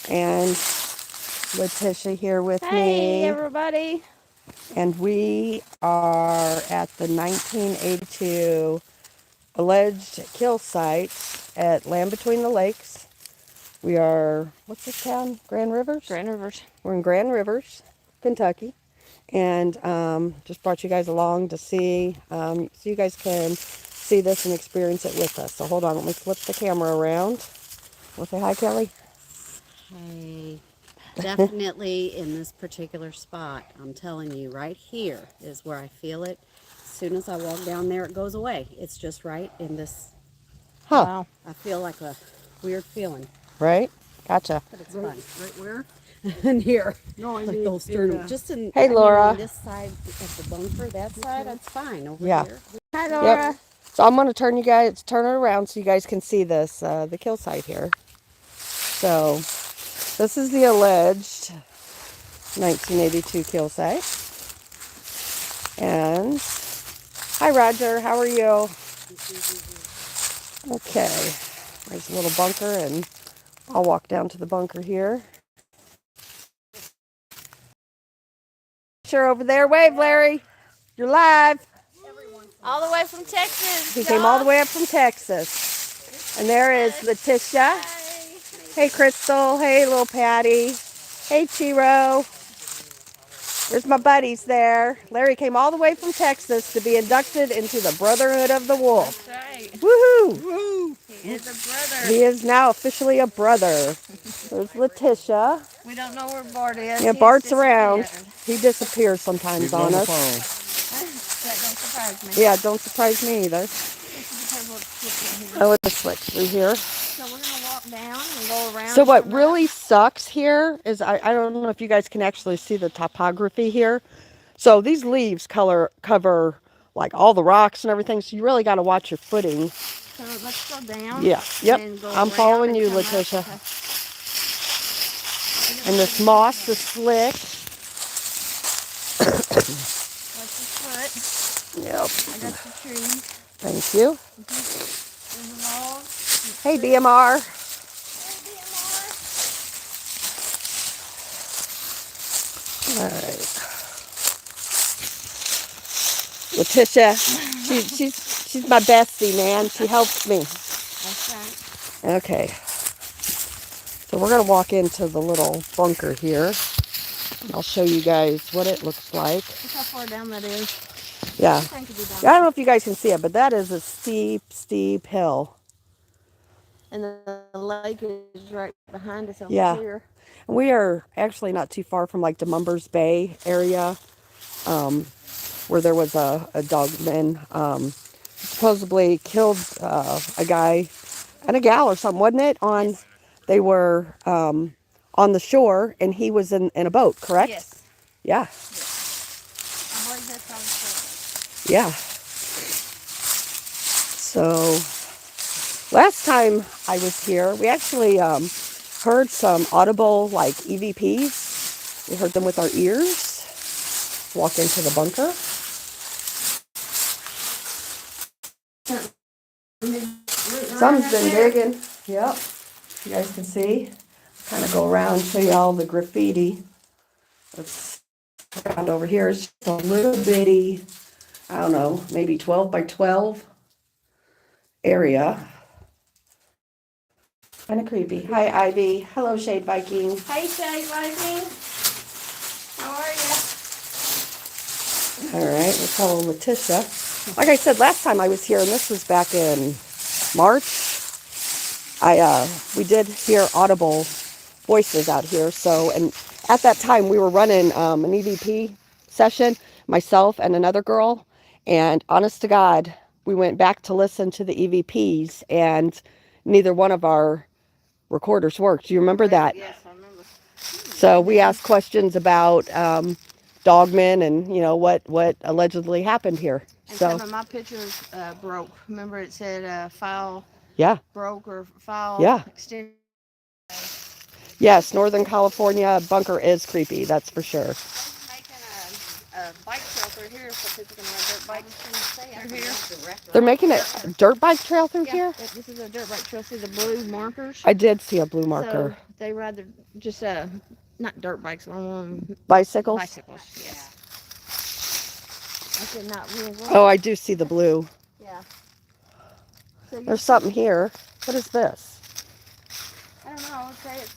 and Letitia here with me. Hey, everybody. And we are at the 1982 alleged kill site at Land Between the Lakes. We are, what's this town? Grand Rivers? Grand Rivers. We're in Grand Rivers, Kentucky. And just brought you guys along to see, so you guys can see this and experience it with us. So hold on, let me flip the camera around. Want to say hi, Kelly? Hey, definitely in this particular spot, I'm telling you, right here is where I feel it. As soon as I walk down there, it goes away. It's just right in this. Huh. Wow. I feel like a weird feeling, Right? Gotcha. but it's fun. Right where? In here, No, I like mean, those sternum. Just in. Hey, I mean, Laura. on this side of the bunker, that side, that's fine. Over Yeah. here, Hi, Laura. So I'm going to turn it around so you guys can see this, the kill site here. So this is the alleged 1982 kill site. And hi, Roger. How are you? Okay. There's a little bunker, and I'll walk down to the bunker here. Sure, over there. Wave, Larry. You're live. All the way from Texas. He came all the way up from Texas. And there is Letitia. Hey, Crystal. Hey, little Patty. Hey, Chiro. There's my buddies there. Larry came all the way from Texas to be inducted into the Brotherhood of the Wolf. That's right. Woohoo! woo! He is a brother. He is now officially a brother. There's Letitia. We don't know where Bart is. Yeah, He's Bart's around. disappeared. He disappears sometimes on us. That don't surprise me. Yeah, don't surprise me either. Oh, it's a switch through here. So we're going to walk down and go around. So what really sucks here is I don't know if you guys can actually see the topography here. So these leaves cover like all the rocks and everything. So you really got to watch your footing. So let's go down. Yeah. Yep. And go I'm around following and you, come up. Letitia. Okay. And this moss is slick. Watch your foot. Yep. I got the tree. Thank you. There's a log. Hey, BMR. All right. Letitia, she's my bestie, man. She helps me. That's right. Okay. So we're going to walk into the little bunker here. I'll show you guys what it looks like. Look how far down that is. Yeah. I think it'd be down I don't know if you guys can see it, but that is a steep, steep hill. And the lake is right behind us over Yeah. here. We are actually not too far from like the Mumbers Bay area, where there was a dogman supposedly killed a guy and a gal or something, wasn't it? Yes. They were on the shore, and he was in a boat, correct? Yes. Yeah. I believe that's how it's Yeah. So last time I was here, we actually heard some audible like EVPs. We heard them with our ears. Walk into the bunker. Some's been digging. Yep. You guys can see. Kind of go around and show you all the graffiti. Let's around over here. It's just a little bitty, I don't know, maybe 12 by 12 area. Kind of creepy. Hi, Ivy. Hello, Shade Viking. Hey, Shade Viking. How are you? All right, we'll follow Letitia. Like I said, last time I was here, and this was back in March, we did hear audible voices out here. So, and at that time, we were running an EVP session, myself and another girl. And honest to God, we went back to listen to the EVPs, and neither one of our recorders worked. Do you remember that? Yes, I remember. So we asked questions about dogmen and what allegedly happened here. And So some of my pictures broke. Remember it said file yeah, broke or file Yeah. extended. yes, Northern California bunker is creepy. That's for sure. Making a bike trail through here so people can ride dirt bikes through here. They're making a dirt bike trail through here? This is a dirt bike trail. See the blue markers? I did see a blue marker. So they ride their, just, not dirt bikes, Bicycles? bicycles, yes. I said not real road. Oh, I do see the blue. Yeah. So There's something here. What is this? I don't know, I would say it's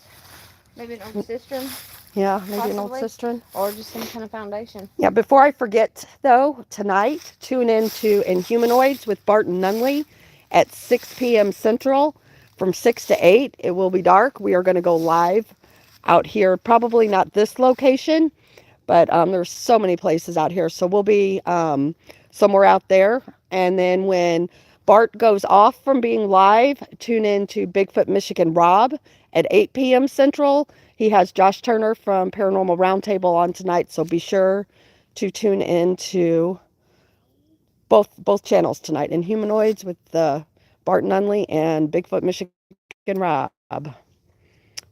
maybe an old cistern Yeah, maybe an old Possibly. cistern. or just some kind of foundation. Yeah, before I forget, though, tonight, tune in to Inhumanoids with Bart and Nunley at 6 p.m. Central from 6 to 8. It will be dark. We are going to go live out here. Probably not this location, but there's so many places out here. So we'll be somewhere out there. And then when Bart goes off from being live, tune in to Bigfoot Michigan Rob at 8 p.m. Central. He has Josh Turner from Paranormal Roundtable on tonight, so be sure to tune in to both channels tonight. Inhumanoids with Bart Nunley and Bigfoot Michigan Rob.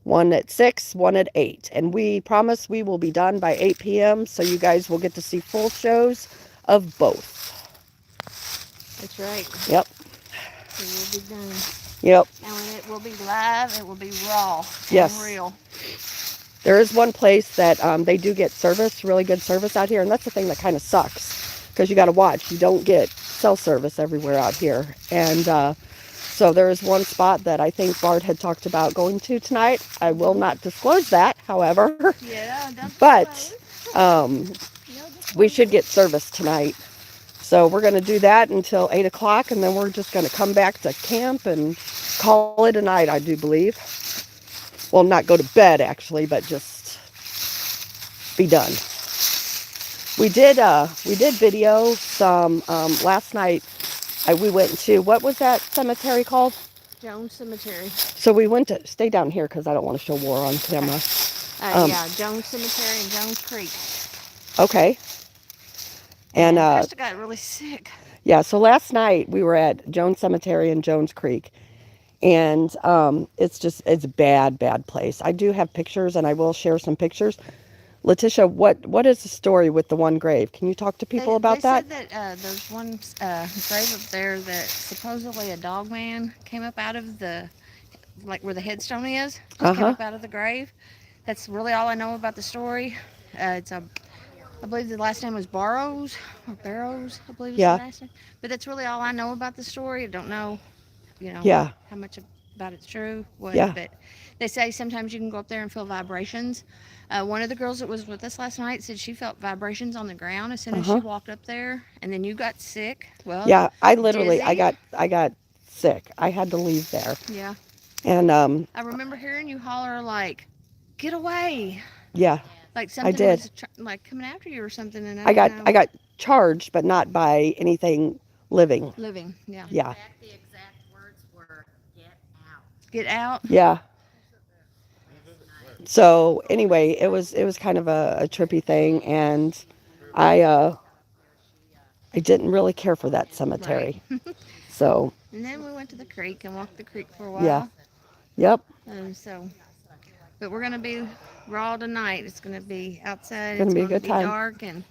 One at 6, one at 8. And we promise we will be done by 8 p.m., so you guys will get to see full shows of both. That's right. Yep. It will be done. Yep. And when it will be live, it will be raw Yes. and real. There is one place that they do get service, really good service out here, and that's the thing that kind of sucks because you got to watch. You don't get cell service everywhere out here. And so there is one spot that I think Bart had talked about going to tonight. I will not disclose that, however. Yeah, But we should get service tonight. So we're going to do that until 8 o'clock, and then we're just going to come back to camp and call it a night, I do believe. Well, not go to bed, actually, but just be done. We did video some last night. We went to, what was that cemetery called? Jones Cemetery. So we went to, stay down here because I don't want to show war on camera. Yeah, Jones Cemetery and Jones Creek. Okay. And Krista got really sick. yeah, so last night we were at Jones Cemetery and Jones Creek. And it's a bad place. I do have pictures, and I will share some pictures. Letitia, what is the story with the one grave? Can you talk to people about that? They said that there's one grave up there that supposedly a dog man came up out of the, like where the headstone is, came up out of the grave. That's really all I know about the story. I believe the last name was Barrows, or Barrows, I believe is the last name. But that's really all I know about the story. I don't know, how much about it's true. But they say sometimes you can go up there and feel vibrations. One of the girls that was with us last night said she felt vibrations on the ground as soon as she walked up there, and then you got sick. Well, yeah, I literally, dizzy. I got sick. I had to leave there. Yeah. And I remember hearing you holler like, "Get away!" yeah, Like something did. was like coming after you or something. And I got charged, but not by anything living. living. Yeah. Yeah, The exact words were, "Get out." Get out. yeah. So anyway, it was kind of a trippy thing, and I didn't really care for that cemetery. So And then we went to the creek and walked the creek for a while. yeah, yep, But we're gonna be raw tonight. It's gonna be outside. Gonna It's be a gonna good time. dark, and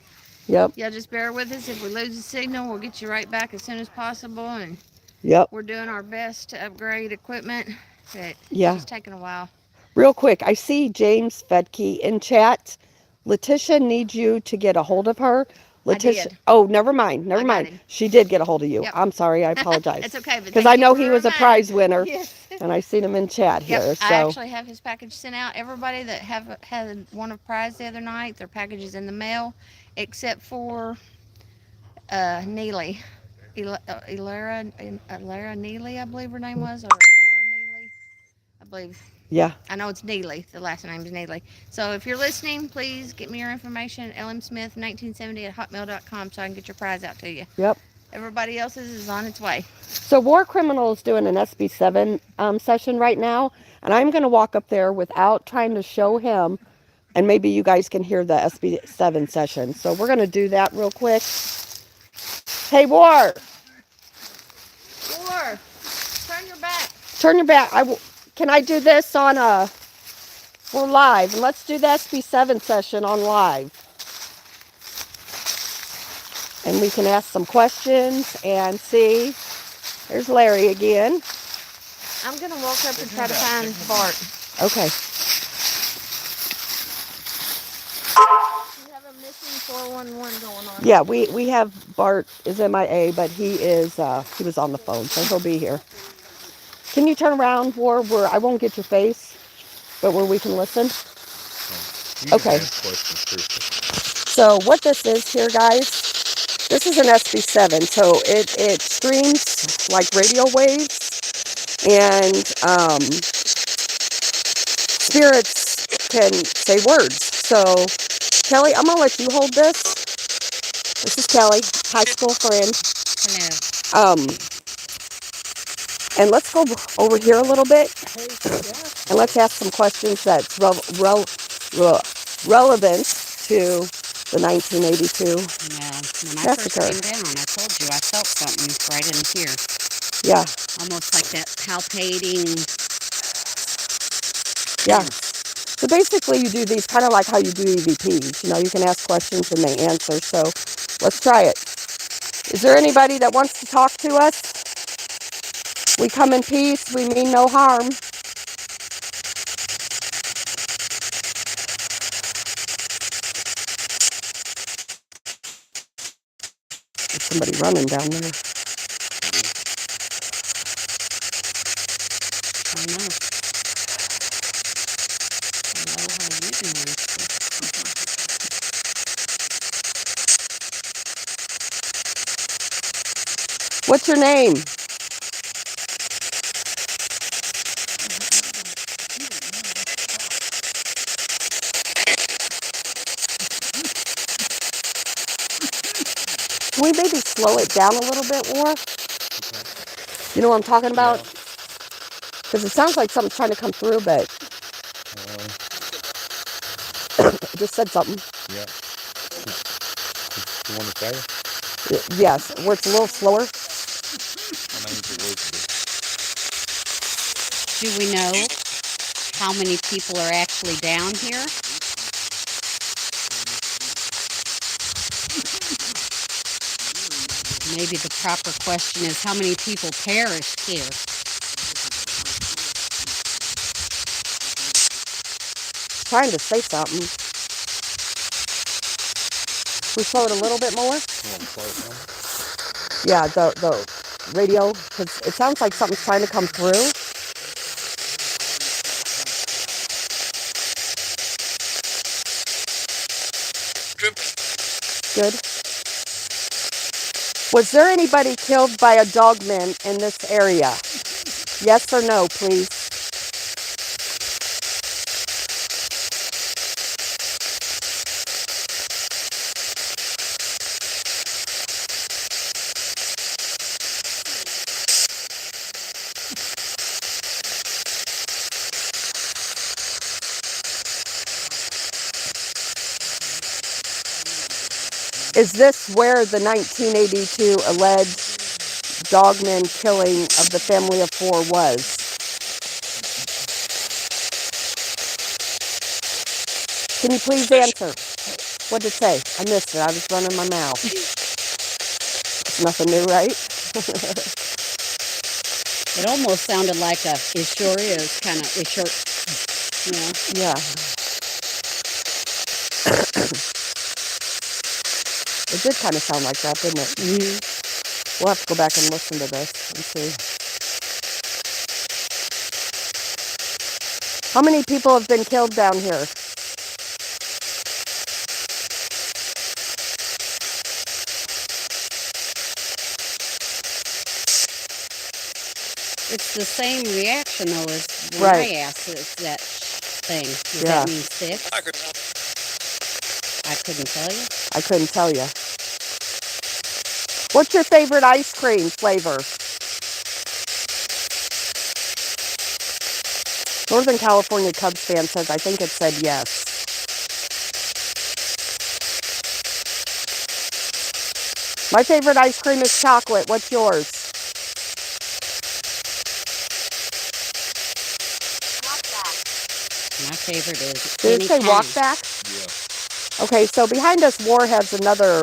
yep, yeah, just bear with us. If we lose the signal, we'll get you right back as soon as possible. And yep. we're doing our best to upgrade equipment. But Yeah. it's just taking a while. Real quick, I see James Fedke in chat. Letitia needs you to get a hold of her. Letitia. did. Oh, never mind. I got him. She did get a hold of you. Yep. I'm sorry. I apologize. It's okay, but Because thank I you know for he was a reminding. prize winner, Yes. and I seen him in chat here. Yep. So I actually have his package sent out. Everybody that had won a prize the other night, their package is in the mail, except for Neely. Elara Neely, I believe her name was, or Laura Neely, I believe. yeah, I know it's Neely. The last name is Neely. So if you're listening, please get me your information at lmsmith1970@hotmail.com so I can get your prize out to you. yep. Everybody else's is on its way. So War Criminal is doing an SB7 session right now, and I'm going to walk up there without trying to show him, and maybe you guys can hear the SB7 session. So we're going to do that real quick. Hey, War, Or turn your back. turn your back. Can I do this on we're live, and let's do the SB7 session on live. And we can ask some questions and see. There's Larry again. I'm going to walk up and try to find Bart. Okay. We have a missing 411 going on. Yeah, we have Bart is MIA, but he was on the phone, so he'll be here. Can you turn around where I won't get your face, but where we can listen? Okay. So what this is here, guys, this is an SB7, so it streams like radio waves, and spirits can say words. So Kelly, I'm gonna let you hold this. This is Kelly, high school friend. Hello. And let's go over here a little bit, and let's ask some questions that's relevant to the 1982 When I massacre. first came down, I told you I felt something right in here. Yeah. Almost like that palpating. Yeah. So basically you do these kind of like how you do EVPs. You know, you can ask questions and they answer. So let's try it. Is there anybody that wants to talk to us? We come in peace. We mean no harm. There's somebody running down there. I know. What's your name? Can we maybe slow it down a little bit more? You know what I'm talking about? Because it sounds like something's trying to come through, but I just said something. Yeah. You want to say it? Yes, where it's a little slower. Do we know how many people are actually down here? Maybe the proper question is how many people perished here? Trying to say something. We slow it a little bit more. Yeah, the radio, because it sounds like something's trying to come through. Good. Was there anybody killed by a dogman in this area? Yes or no, please? Is this where the 1982 alleged dogman killing of the family of four was? Can you please answer? What did it say? I missed it. I was running my mouth. It's nothing new, right? It almost sounded like a it sure is kind of it sure, you know. Yeah. It did kind of sound like that, didn't it? Mm-hmm. We'll have to go back and listen to this and see. How many people have been killed down here? It's the same reaction though as when Right. I asked that thing. Does Yeah. that mean 6? I couldn't tell you. I couldn't tell you. What's your favorite ice cream flavor? Northern California Cubs fan says, I think it said yes. My favorite ice cream is chocolate. What's yours? My favorite is Did it say walk back? Yeah. Okay, so behind us, War has another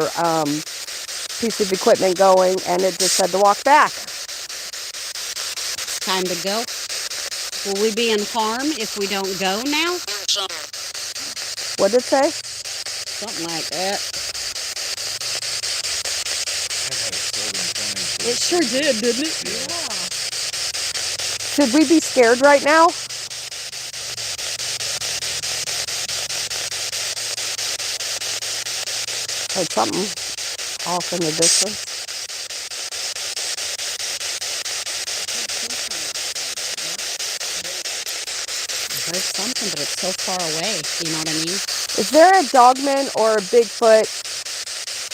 piece of equipment going, and it just said to walk back. Time to go. Will we be in harm if we don't go now? What did it say? Something like that. It sure did, didn't it? Yeah. Should we be scared right now? Heard something off in the distance. I heard something, but it's so far away. You know what I mean? Is there a dogman or a Bigfoot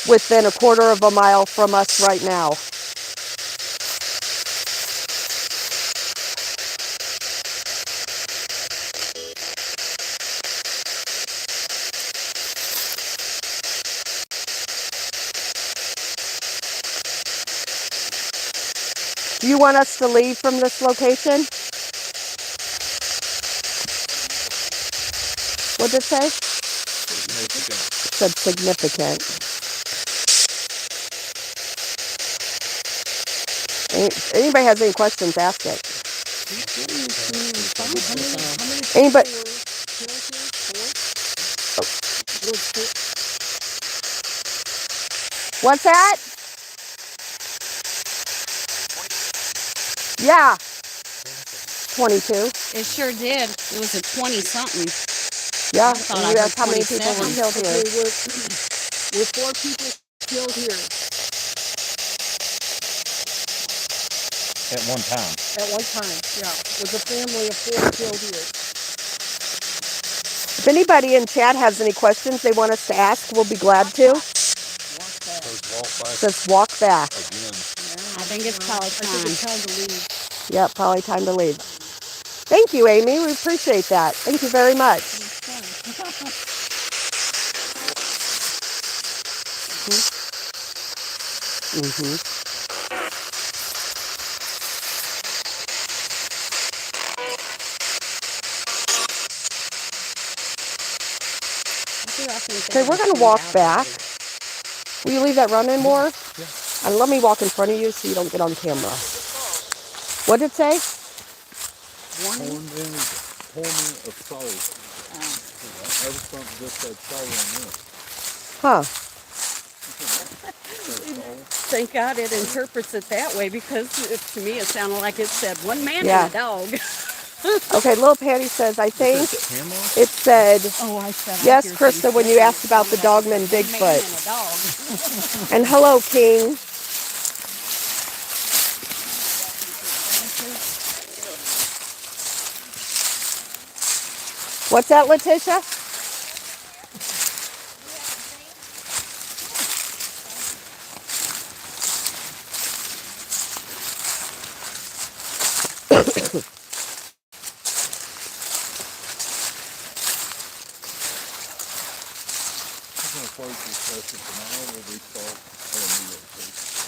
within a quarter of a mile from us right now? Do you want us to leave from this location? What did it say? Significant. It said significant. Anybody has any questions, ask it. Anybody? What's that? Yeah. 22. It sure did. It was a 20-something. Yeah. thought And I you heard asked how many people were 27. killed here. We're 4 people killed here At one time. at one time. Yeah, was a family of 4 killed here. If anybody in chat has any questions they want us to ask, we'll be glad to. Just walk back. Again. I think it's probably I think it's time. time to leave. Yep, probably time to leave. Thank you, Amy. We appreciate that. Thank you very much. Mm-hmm. Okay, we're going to walk back. Will you leave that running more? Yeah. And let me walk in front of you so you don't get on camera. What did it say? Horn of sorrow. I was something just said sorrow on this. Huh. Thank God it interprets it that way, because to me it sounded like it said one man Yeah. and a dog. Okay, Little Patty says, I think Camera? it said, Oh, I said I yes, hear Krista, things when you different. asked about the dogman One man Bigfoot. and a dog. And hello, King. What's that, Letitia? I'm going to close this session tomorrow. We'll restart at a new location.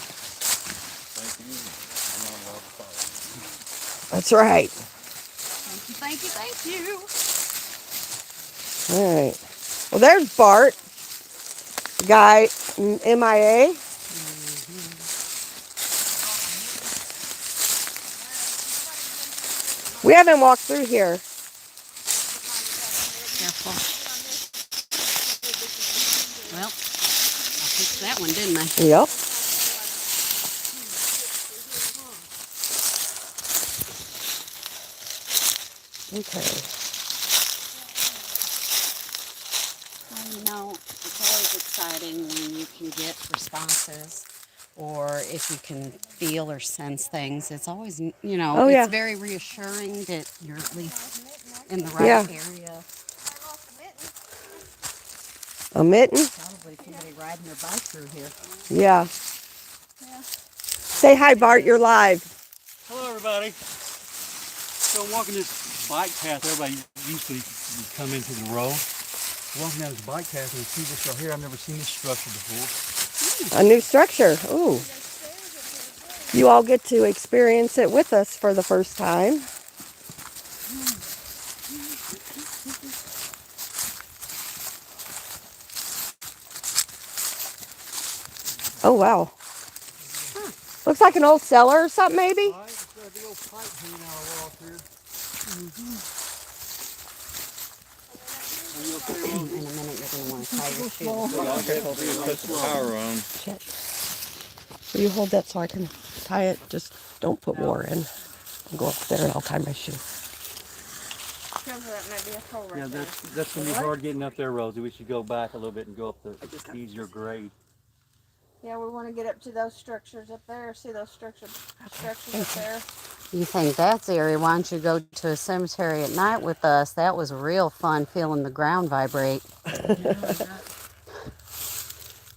Thank you. I'm not allowed to follow. That's right. Thank you, thank you. All right. Well, there's Bart, the guy MIA. We haven't walked through here. Careful. Well, I fixed that one, didn't I? Yep. Okay. Well, you know, it's always exciting when you can get responses, or if you can feel or sense things. It's always, you know, Oh, yeah. it's very reassuring that you're at least in the right Yeah. area. A mitten? Probably somebody riding their bike through here. Yeah. Say hi, Bart. You're live. Hello, everybody. So I'm walking this bike path. Everybody usually would come into the road. Walking down this bike path and see this right here. I've never seen this structure before. A new structure. Ooh. You all get to experience it with us for the first time. Oh, wow. Looks like an old cellar or something, maybe? All right, it's got a big old pipe hanging out of the wall here. Are you okay, In Rosie? a minute, you're going to want to tie your shoes. Okay, put the power on. Check. Will you hold that so I can tie it? Just don't put more in. I'll go up there and I'll tie my shoe. That might be a hole right Yeah, there. that's gonna be hard getting up there, Rosie. We should go back a little bit and go up the easier grade. Yeah, we want to get up to those structures up there. See those structures up there? You think that's eerie? Why don't you go to a cemetery at night with us? That was real fun feeling the ground vibrate.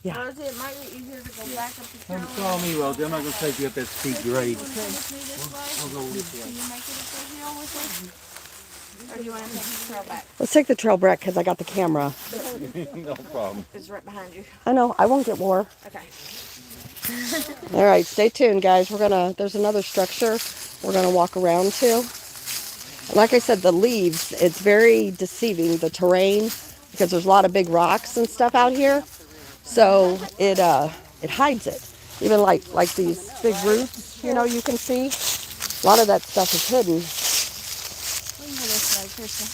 Yeah. Rosie, it might be easier to go back up the trail. Come follow me, Rosie. I'm not gonna take you up that steep grade. Can you come with me this way? I'll go this way. Can you make it up the hill with us? Or do you want to take the trail back? Let's take the trail back because I got the camera. No problem. It's right behind you. I know. I won't get more. Okay. All right. Stay tuned, guys. There's another structure we're going to walk around to. And like I said, the leaves, it's very deceiving, the terrain, because there's a lot of big rocks and stuff out here. So it hides it. Even like these big roots, you can see. A lot of that stuff is hidden. We can go this way, Kristen.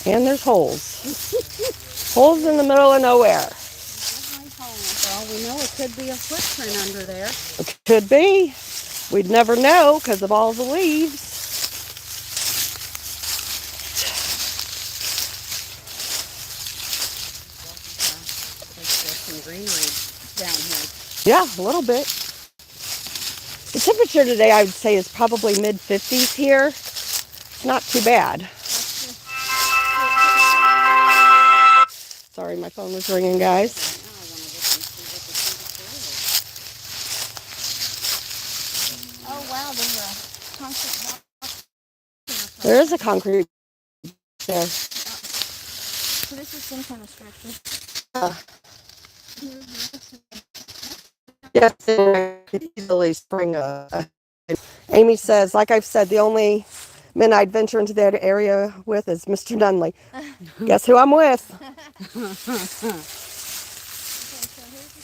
And there's holes. Holes in the middle of nowhere. Well, we know it could be a footprint under there. It could be. We'd never know because of all the leaves. There's some greenery down here. Yeah, a little bit. The temperature today, I would say, is probably mid-50s here. It's not too bad. Sorry, my phone was ringing, guys. Oh, wow, there's a concrete block. There is a concrete there. So this is some kind of structure. Yes, I could easily spring a. Amy says, like I've said, the only men I'd venture into that area with is Mr. Nunley. Guess who I'm with? Okay, so here's the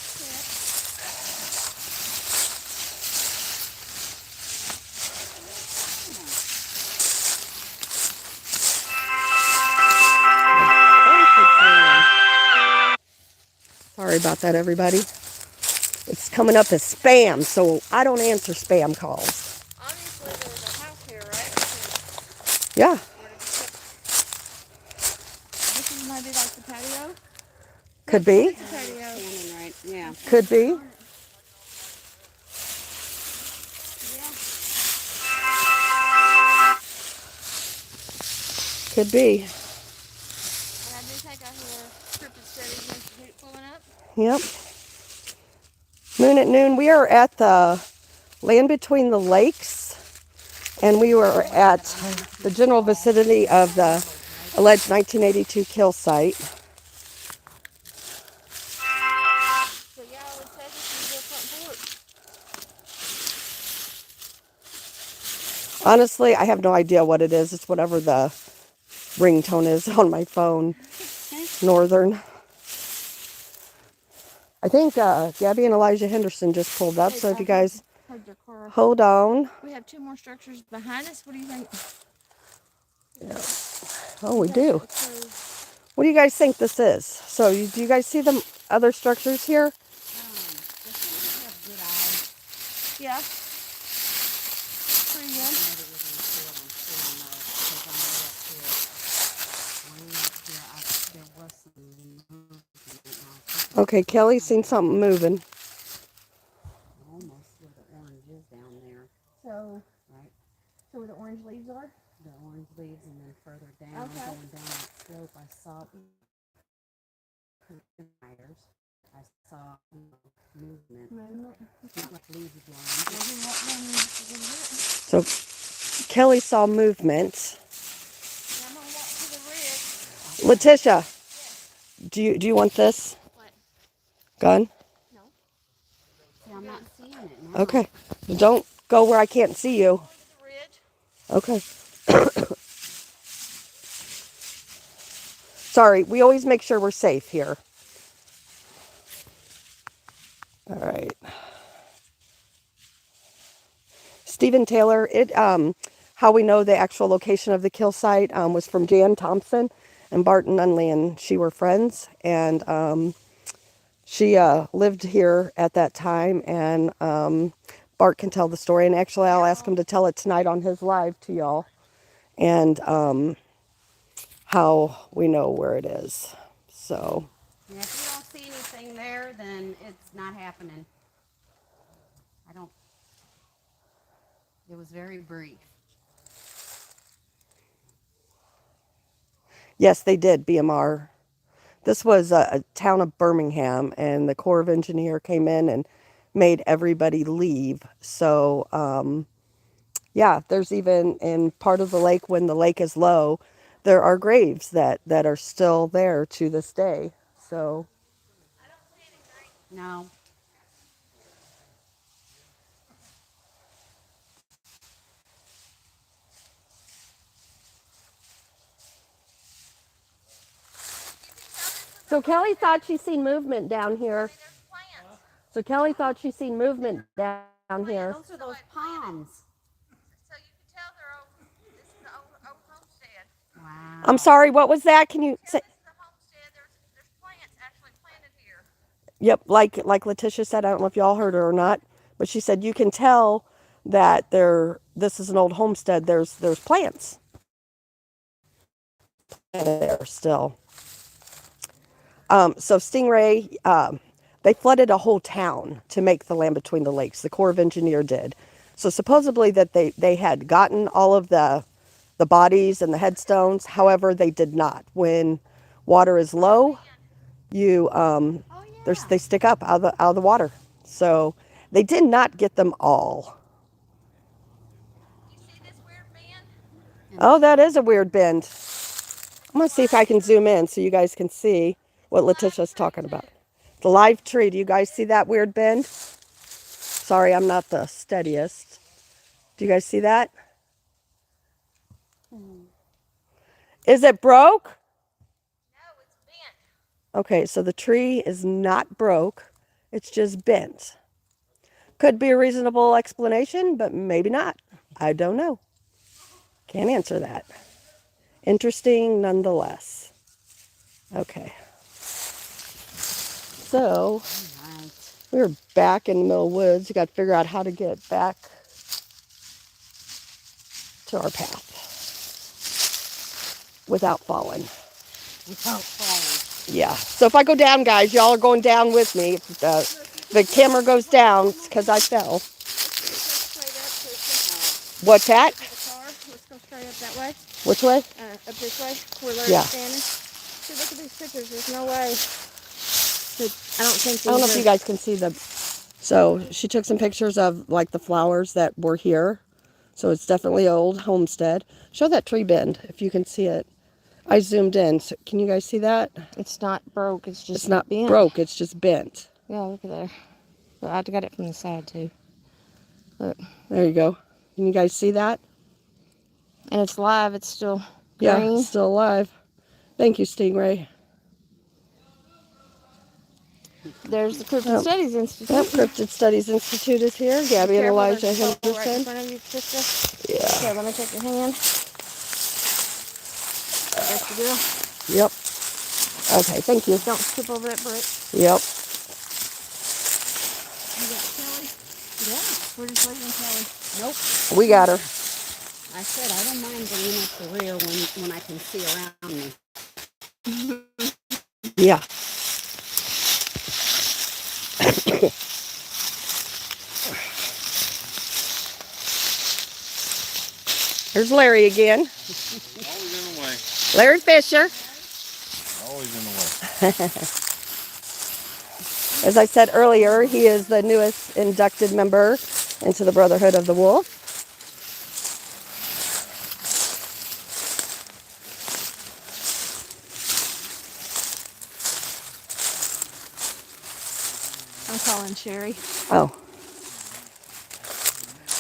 Sorry about that, everybody. It's coming up as spam, so I don't answer spam calls. Obviously, there was a house here, right? Yeah, This is maybe like the patio. could be. It's a patio. Standing right, yeah. Could be. Could be. And I do think I hear Cryptid Studies Institute pulling up. Yep. Moon at Noon. We are at the Land Between the Lakes, and we were at the general vicinity of the alleged 1982 kill site. So yeah, I would say this is the front porch. Honestly, I have no idea what it is. It's whatever the ringtone is on my phone. Northern. I think Gabby and Elijah Henderson just pulled up, so if you guys Heard their car. hold on. We have two more structures behind us. What do you think? Oh, we do. So, What do you guys think this is? So, do you guys see the other structures here? yeah. Pretty good. Okay, Kelly's seen something moving. Almost where the orange is down there, So, right? so where the orange leaves are? The orange leaves, and then further down, Okay. going down that slope, I saw riders. I saw movement. Not like leaves blowing. So, Kelly saw movement. I'm gonna walk to the ridge. Letitia, do you want this What? gun? No. See, I'm not seeing it now. Okay. Don't go where I can't see you. Going to the ridge. Okay. Sorry, we always make sure we're safe here. All right. Stephen Taylor, how we know the actual location of the kill site was from Jan Thompson and Barton Nunley, and she were friends, and she lived here at that time, and Bart can tell the story, and actually I'll ask him to tell it tonight on his live to y'all, and how we know where it is. So. And if you don't see anything there, then it's not happening. It was very brief. Yes, they did, BMR. This was a town of Birmingham, and the Corps of Engineer came in and made everybody leave. So, yeah, there's even in part of the lake, when the lake is low, there are graves that are still there to this day. So. No. So Kelly thought she seen movement down here. So Kelly thought she seen movement down here. Those are those palms. So you can tell they're old. This is the old homestead. Wow. I'm sorry, what was that? Can you say? This is the homestead. There's plants actually planted here. Yep, like Letitia said, I don't know if y'all heard her or not, but she said you can tell that this is an old homestead. There's plants there still. So Stingray, they flooded a whole town to make the land between the lakes. The Corps of Engineer did. So supposedly that they had gotten all of the bodies and the headstones. However, they did not. When water is low, they stick up out of the water. So they did not get them all. You see this weird bend? Oh, that is a weird bend. I'm going to see if I can zoom in so you guys can see what Letitia's talking about. The live tree. Do you guys see that weird bend? Sorry, I'm not the steadiest. Do you guys see that? Is it broke? No, it's bent. Okay, so the tree is not broke. It's just bent. Could be a reasonable explanation, but maybe not. I don't know. Can't answer that. Interesting nonetheless. Okay. So, we're back in the middle of the woods. You got to figure out how to get back to our path without falling. Without falling. Yeah. So if I go down, guys, y'all are going down with me. If the camera goes down, it's because I fell. What's that? Let's go straight up that way. Which way? Up this way. Where Larry's standing. See, look at these pictures. There's no way. I don't know if you guys can see them. So she took some pictures of like the flowers that were here. So it's definitely old homestead. Show that tree bend if you can see it. I zoomed in. So can you guys see that? It's not broke. It's just It's not bent. broke. It's just bent. Yeah, look at there. But I got it from the side too. Look. There you go. Can you guys see that? And it's live. It's still Yeah, green. it's still alive. Thank you, Stingray. There's the Cryptid Studies Institute. Yep, Cryptid Studies Institute is here. Gabby and Elijah Right in Henderson. front of you, sister. Yeah. Okay, let me take your hand. That's the deal. Yep. Okay, thank you. Don't skip over that brick. Yep. You got Kelly? Yeah. We're just waiting on Kelly. Nope. We got her. I said I don't mind bringing up the rear when I can see around me. Yeah. Here's Larry again. Always in the way. Larry Fisher. Always in the way. As I said earlier, he is the newest inducted member into the Brotherhood of the Wolf. I'm calling Sherry. Oh.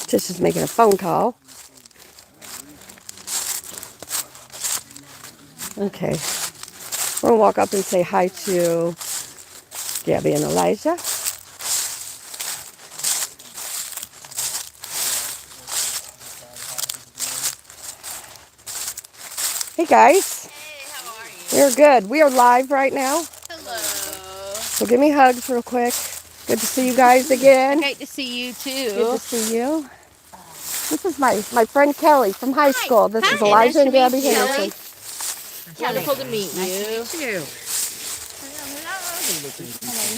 Tish is making a phone call. Okay. We're gonna walk up and say hi to Gabby and Elijah. Hey guys. Hey, how are you? We're good. We are live right now. Hello. So give me hugs real quick. Good to see you guys again. Great to see you too. Good to see you. This is my friend Kelly from high school. This is Hi, Elijah nice and to meet Gabby you. Henderson. Wonderful to meet you. Nice to meet you.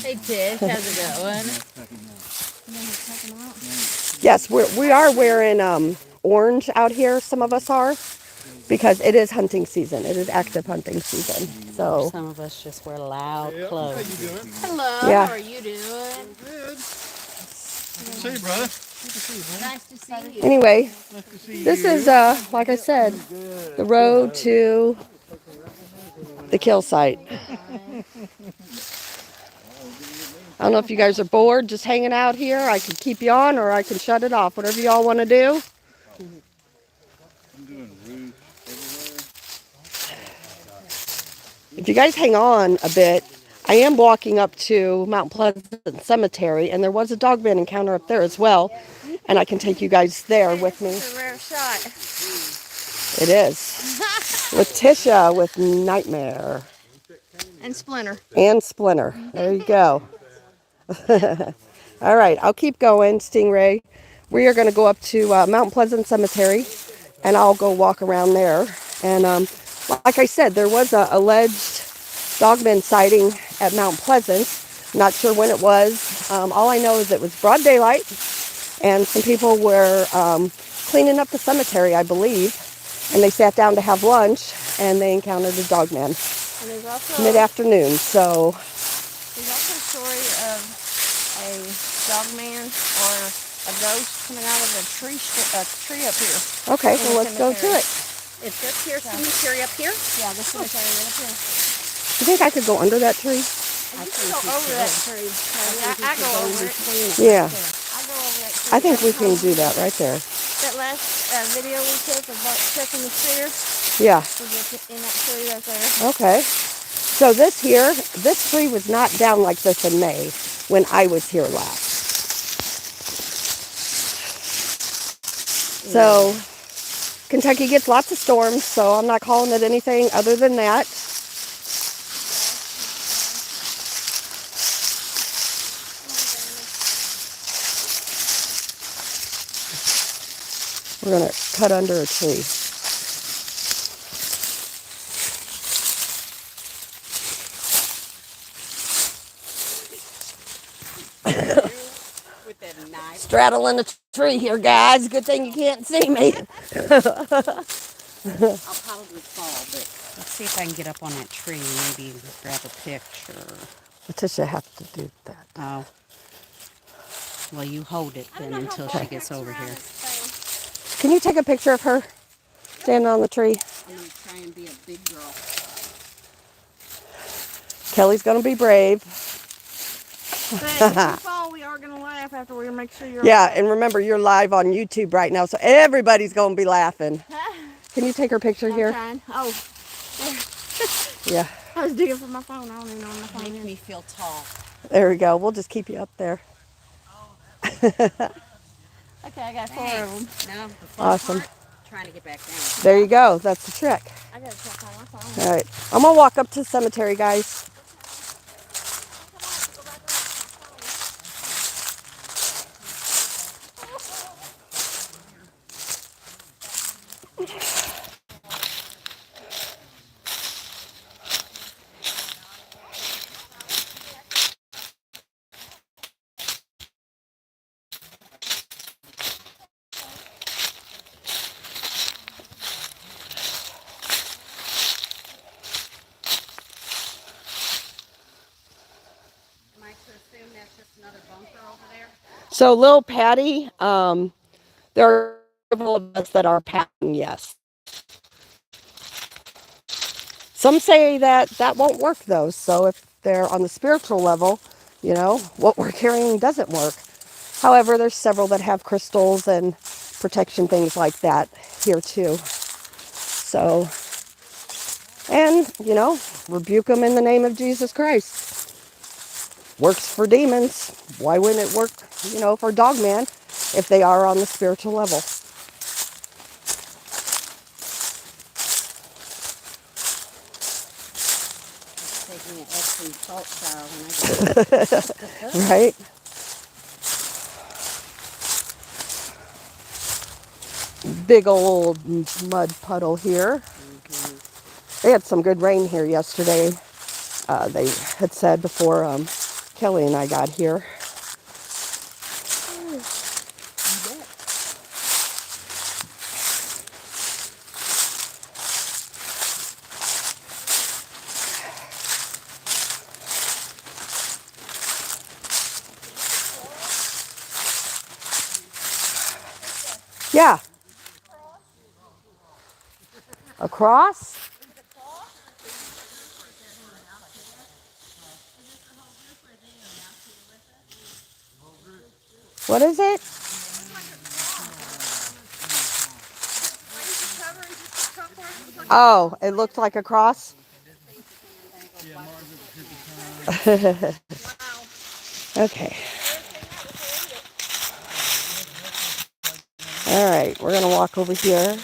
Hey Tish, how's it going? Yes, we are wearing orange out here. Some of us are, because it is hunting season. It is active hunting season. So Some of us just wear loud clothes. Hello, Yeah. how are you doing? Good. See you, brother. Nice to see you. anyway, Nice to see this you. is like I said, the road to the kill site. I don't know if you guys are bored just hanging out here. I can keep you on or I can shut it off. Whatever y'all want to do. I'm doing roof everywhere. If you guys hang on a bit, I am walking up to Mount Pleasant Cemetery, and there was a dogman encounter up there as well. And I can take you guys there with me. It's a rare shot. It is. With Tisha with Nightmare And Splinter. and Splinter. There you go. All right, I'll keep going, Stingray. We are going to go up to Mount Pleasant Cemetery, and I'll go walk around there. And like I said, there was a alleged dogman sighting at Mount Pleasant. Not sure when it was. All I know is it was broad daylight, and some people were cleaning up the cemetery, I believe, and they sat down to have lunch, and they encountered a dogman And there's also mid-afternoon. So There's also a story of a dog man or a ghost coming out of a tree up here. okay, In well, the let's go to cemetery. it. Is this here cemetery up here? Yeah, the cemetery right up here. You think I could go under that tree? I you can go over that tree. I go over it. Yeah, I go over that tree. I think we can every do time. that right there. That last video we took of Bart checking the spear Yeah, was in that tree right there. okay. So this tree was not down like this in May when I was here last. So Kentucky gets lots of storms, so I'm not calling it anything other than that. We're going to cut under a tree. With that knife. Straddling a tree here, guys. Good thing you can't see me. I'll probably fall, but let's see if I can get up on that tree and maybe grab a picture. Letitia has to do that. Oh. Well, you hold it then until she gets over here. Can you take a picture of her standing on the tree? I'm going to try and be a big girl. Kelly's going to be brave. But if you fall, we are going to laugh after we make sure you're Yeah, okay. and remember, you're live on YouTube right now, so everybody's going to be laughing. Can you take her picture I'm here? trying. Oh, Yeah, I was digging for my phone. I don't even know where my phone Make is. me feel tall. there we go. We'll just keep you up there. Okay, I got 4 of them. No, the fun Awesome. part, trying to get back down. There you go. That's the trick. I got to check on my phone. All right. I'm going to walk up to the cemetery, guys. Am I to assume that's just another bunker over there? So, Lil Patty, there are several of us that are packing yes. Some say that that won't work, though. So, if they're on the spiritual level, you know, what we're carrying doesn't work. However, there's several that have crystals and protection things like that here, too. So, And, rebuke them in the name of Jesus Christ. Works for demons. Why wouldn't it work, for dogman if they are on the spiritual level? Taking an Epsom salt shower when I get Right? Big old mud puddle here. They had some good rain here yesterday. They had said before Kelly and I got here. Yeah. Across? What is it? Oh, it looked like a cross? Okay. All right, we're going to walk over here.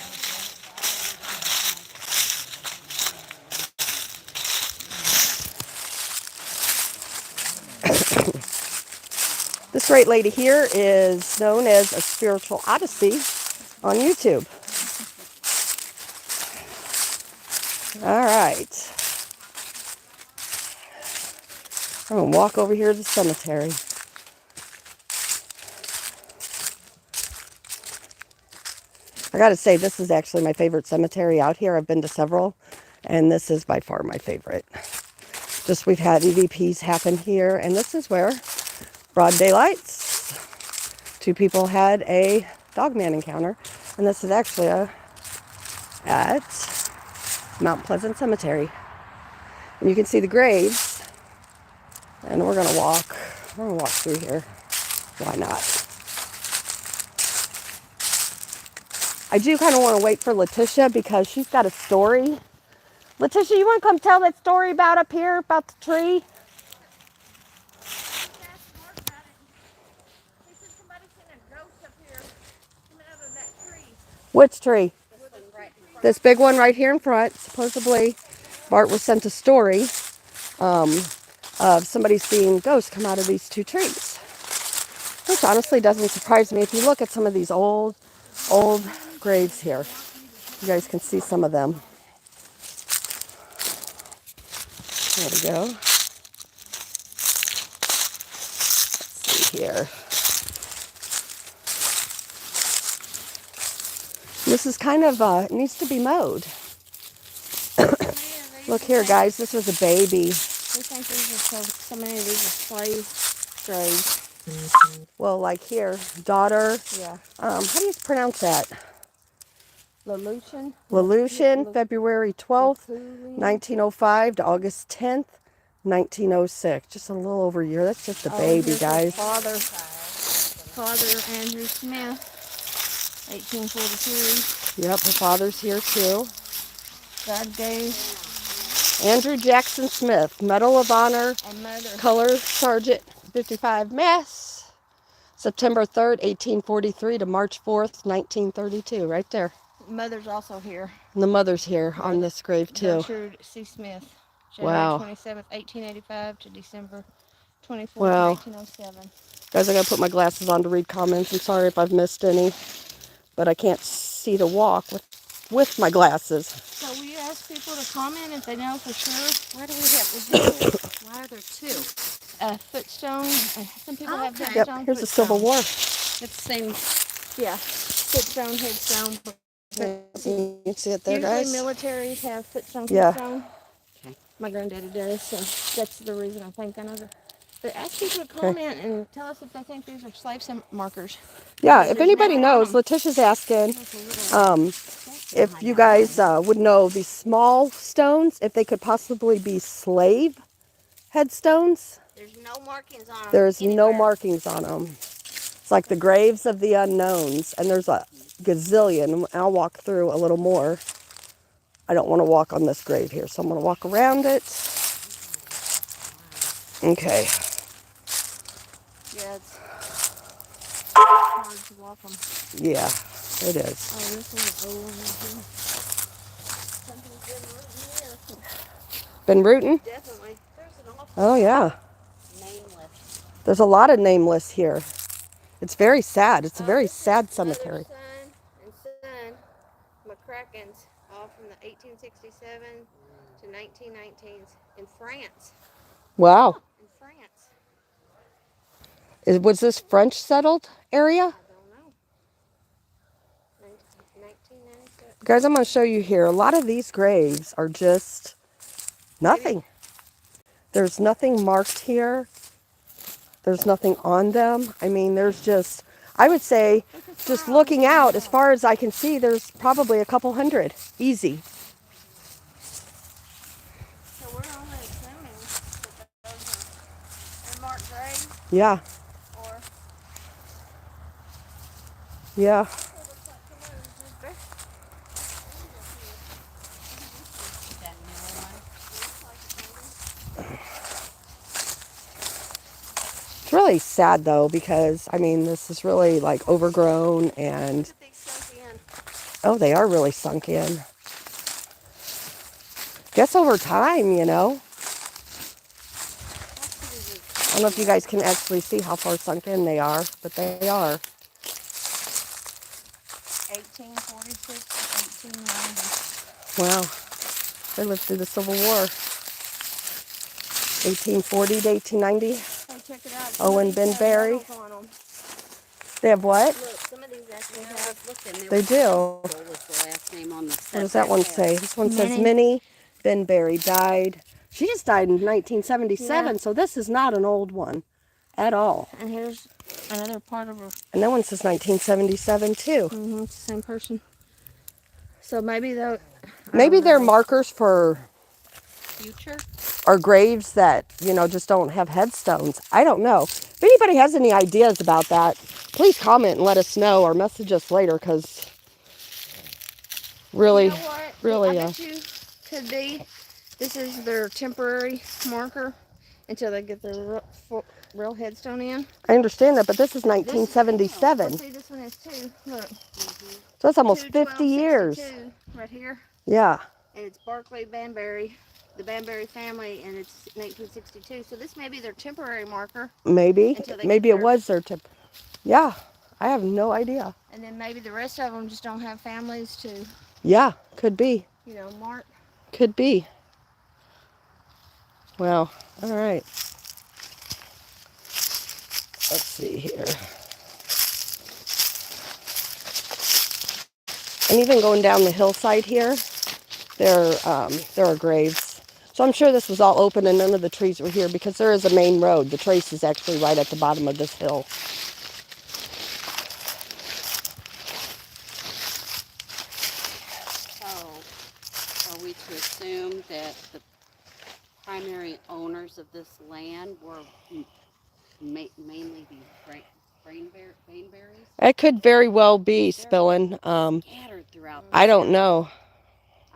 This great lady here is known as a spiritual odyssey on YouTube. All right. I'm going to walk over here to the cemetery. I got to say, this is actually my favorite cemetery out here. I've been to several, and this is by far my favorite. Just we've had EVPs happen here, and this is where broad daylights, 2 people had a dogman encounter, and this is actually at Mount Pleasant Cemetery. And you can see the graves, and we're going to walk through here. Why not? I do kind of want to wait for Letitia because she's got a story. Letitia, you want to come tell that story about up here, about the tree? Which tree? This big one right here in front. Supposedly, Bart was sent a story of somebody seeing ghosts come out of these 2 trees. Which honestly doesn't surprise me. If you look at some of these old graves here, you guys can see some of them. There we go. Let's see here. This is kind of, it needs to be mowed. Look here, guys. This was a baby. We think these are so many of these are slave graves. Well, like here, daughter. Yeah. How do you pronounce that? Lelution, February 12th, 1905 to August 10th, 1906. Just a little over a year. That's just a baby, here's her guys. Father Andrew Smith, 1843. Yep, her father's here too. God gave. Andrew Jackson Smith, Medal of Honor, And mother. Color Sergeant 55 Mass, September 3rd, 1843 to March 4th, 1932. Right there. Mother's also here. And the mother's here on this grave too. Gertrude C. Smith, Wow. January 27th, 1885 to December 24th, Wow. 1907. Guys, I gotta put my glasses on to read comments. I'm sorry if I've missed any, but I can't see to walk with my glasses. So we ask people to comment if they know for sure. Why do we have to do? Why are there 2? Footstone. Some people have Okay. Yep, headstones. here's the Civil War. It's the same. Yeah, footstone, headstone. You can see it there, Usually guys. militaries have footstone, Yeah. headstone. Okay. My granddaddy does, so that's the reason I think I know that. But ask people to Okay. comment and tell us if they think these are slave markers. Yeah, if There's anybody nothing on knows, them. Letitia's asking if you guys would know these small stones, if they could possibly be slave headstones. There's no markings on them. There's no markings on them. It's like the graves of the unknowns, and there's a gazillion. I'll walk through a little more. I don't want to walk on this grave here, so I'm going to walk around it. Okay. Yeah, it's hard to walk them. Yeah, it is. Oh, this one's old one right here. Something's been rooting here. Been rooting? Definitely. There's an awful Oh, yeah. Nameless. There's a lot of nameless here. It's very sad. It's a very sad cemetery. Son and son McCracken's, all from the 1867 to 1919s in France. Wow. In France. Was this French settled area? I don't know. 1997. Guys, I'm going to show you here. A lot of these graves are just nothing. There's nothing marked here. There's nothing on them. I mean, there's just, I would say, just looking out, as far as I can see, there's probably a couple hundred. Easy. So we're only assuming that those are unmarked graves Yeah. or Yeah. That newer one. It's really sad, though, because, I mean, this is really, like, overgrown and, these sunk in. oh, they are really sunk in. Guess over time, you know. I don't know if you guys can actually see how far sunk in they are, but they are. 1846 to 1890. Wow. They lived through the Civil War. 1840 to 1890. Hey, check it out. Owen Some of these have Benberry. medals on 'em. They have what? Look, some of these actually have. They do. What was the last name on the set? What does that one say? This one says Minnie. Minnie Benberry died. She just died in 1977, Yeah. so this is not an old one at all. And here's another part of her. And that one says 1977 too. Mm-hmm, it's the same person. So maybe though. Maybe they're markers for Future? our graves that, you know, just don't have headstones. I don't know. If anybody has any ideas about that, please comment and let us know or message us later, because really, You know what? really, I bet you could be. This is their temporary marker until they get their real headstone in. I understand that, but this is 1977. Well, see, this one is too. Look. So that's almost 50 years. 2/12/62 right here. Yeah. And it's Barclay Banbury, the Banbury family, and it's 1962. So this may be their temporary marker. Maybe. Until they Maybe get it their- was their tip. Yeah. I have no idea. And then maybe the rest of them just don't have families to, Yeah. Could be. you know, mark. Could be. Well, all right. Let's see here. And even going down the hillside here, there are graves. So I'm sure this was all open and none of the trees were here, because there is a main road. The trace is actually right at the bottom of this hill. So, are we to assume that the primary owners of this land were mainly the Bainberries? It could very well be, Spillin. Scattered throughout. I don't know.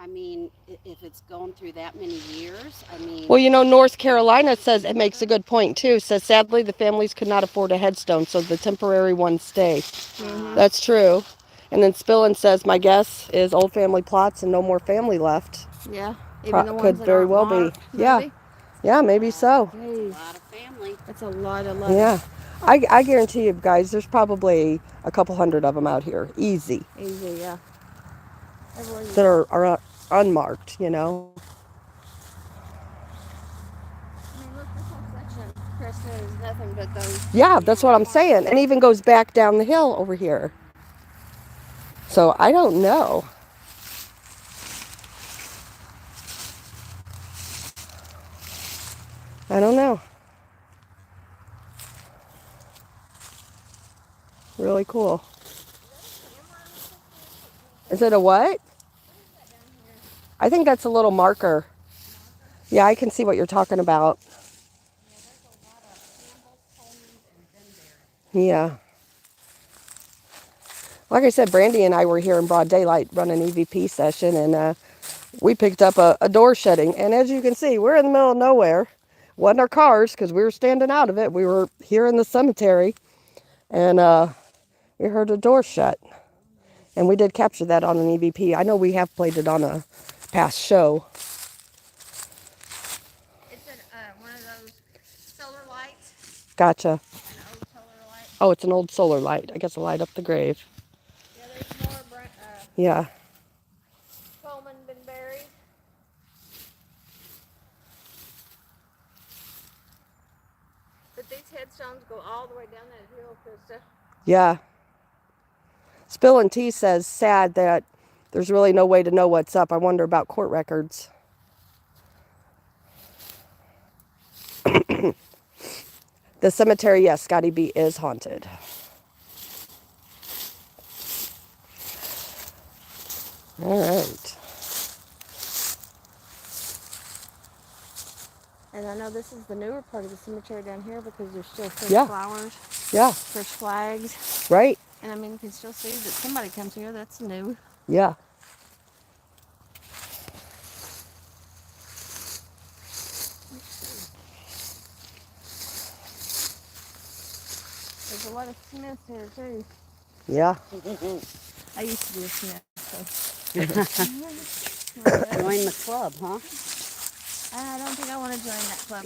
I mean, if it's gone through that many years, I mean. Well, you know, North Carolina says, it makes a good point too. Says, sadly, the families could not afford a headstone, so the temporary ones stay. That's true. And then Spillin says, my guess is old family plots and no more family left. Yeah. Could very well be. Yeah. Yeah, maybe so. A lot of family. That's a lot of love. Yeah. I guarantee you guys, there's probably a couple hundred of them out here. Easy. Easy, yeah. Everyone's That are unmarked, you know. I mean, look, this whole section, Preston, is nothing but those. Yeah, that's what I'm saying. And even goes back down the hill over here. So I don't know. I don't know. Really cool. Is it a what? I think that's a little marker. Yeah, I can see what you're talking about. Yeah. Like I said, Brandy and I were here in broad daylight running an EVP session, and we picked up a door shedding. And as you can see, we're in the middle of nowhere. Wasn't our cars because we were standing out of it. We were here in the cemetery. And we heard a door shut. And we did capture that on an EVP. I know we have played it on a past show. It's one of those solar lights, Gotcha. an old solar light. Oh, it's an old solar light. I guess to light up the grave. Yeah, there's more Yeah. Coleman been buried. But these headstones go all the way down that hill, Krista. Yeah. Spill and T says, sad that there's really no way to know what's up. I wonder about court records. The cemetery, yes, Scotty B is haunted. All right. And I know this is the newer part of the cemetery down here because there's still fresh Yeah. flowers, Yeah, fresh flags. right. And I mean, you can still see that somebody comes here. That's new. Yeah. There's a lot of Smiths here too. Yeah. I used to be a Smith, so. Join the club, huh? I don't think I want to join that club.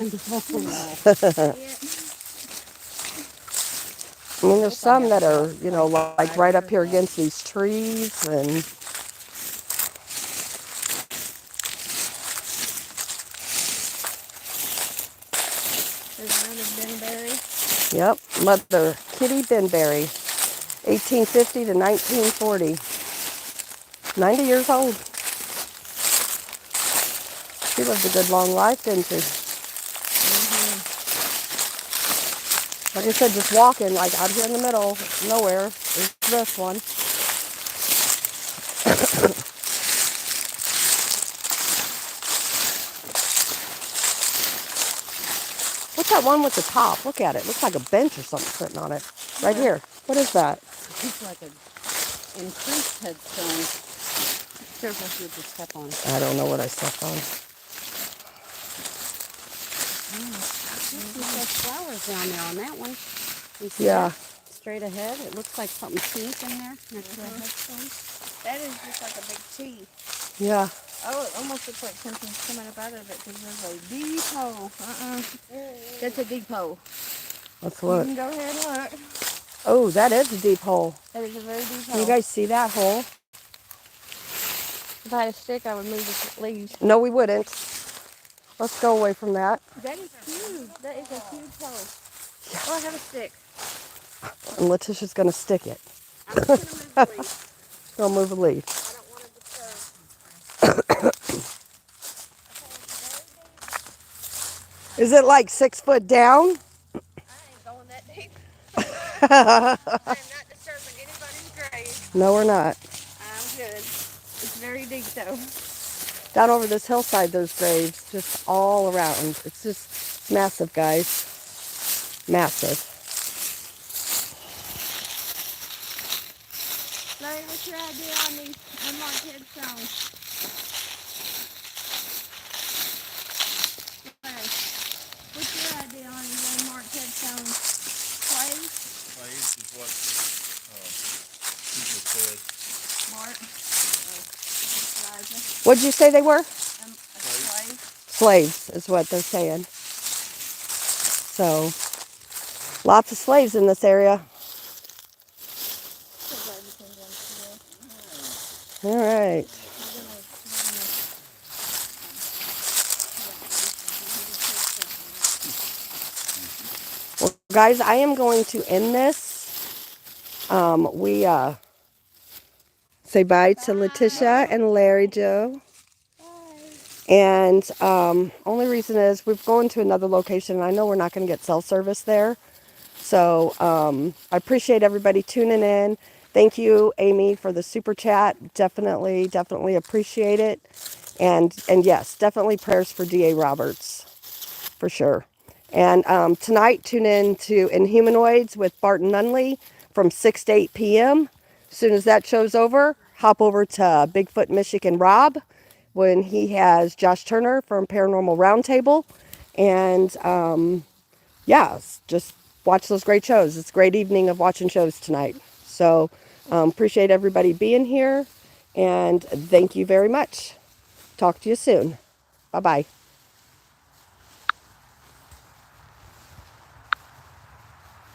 Yeah. I mean, there's some that are, you know, like right up here against these trees and There's another Benberry. yep, Mother Kitty Benberry, 1850 to 1940. 90 years old. She lived a good long life, didn't she? Like I said, just walking, like out here in the middle, nowhere, is this one. What's that one with the top? Look at it. Looks like a bench or something sitting on it. Right here. What is that? It's like an increased headstone. Careful if you just step on it. I don't know what I stepped on. There's flowers down there on that one. You see Yeah. that? Straight ahead. It looks like something pink in there next to a headstone. That is just like a big T. Yeah. Oh, it almost looks like something's coming up out of it because there's a deep hole. That's a deep hole. Let's You look. can go ahead and look. Oh, that is a deep hole. That is a very deep Can hole. you guys see that hole? If I had a stick, I would move the leaves. No, we wouldn't. Let's go away from that. That is huge. That is a huge hole. Oh, I have a stick. And Letitia's going to stick it. I'm just going to move the leaf. Don't move a leaf. I don't want to disturb. Is it like 6 foot down? I ain't going that deep. I am not disturbing anybody's grave. No, we're not. I'm good. It's very deep though. Down over this hillside, there's graves just all around. It's just massive, guys. Massive. Larry, what's your idea on these unmarked headstones? Larry, what's your idea on these unmarked headstones? Clay? Slaves is what people said. Mark? Elijah? What'd you say they were? Clay? Slaves is what they're saying. So, lots of slaves in this area. All right. Well, guys, I am going to end this. We say bye to Letitia and Larry Joe. And only reason is we're going to another location, and I know we're not going to get cell service there. So I appreciate everybody tuning in. Thank you, Amy, for the super chat. Definitely appreciate it. And yes, definitely prayers for D.A. Roberts, for sure. And tonight, tune in to Inhumanoids with Barton Nunley from 6 to 8 p.m. As soon as that show's over, hop over to Bigfoot Michigan Rob when he has Josh Turner from Paranormal Roundtable. And yeah, just watch those great shows. It's a great evening of watching shows tonight. So appreciate everybody being here. And thank you very much. Talk to you soon. Bye-bye.